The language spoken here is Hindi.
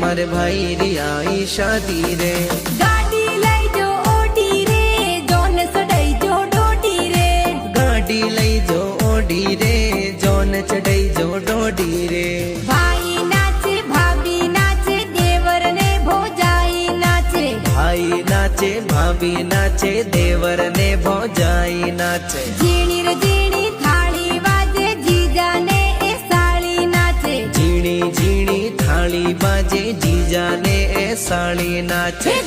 मारे भाई री आई शादी रे। गाड़ी लई जो ओडी रे जोन चढ़ाई जो डोडी रे। गाड़ी लई जो ओडी रे जोन चढ़ाई जो डोडी रे। भाई नाचे भाभी नाचे देवर ने भौजाई नाचे। भाई नाचे भाभी नाचे देवर ने भौजाई नाचे। झीणी रे झीणी थाली बाजे जीजा ने ए साली नाचे। झीणी झीणी थाली बाजे जीजा ने ए साली नाचे।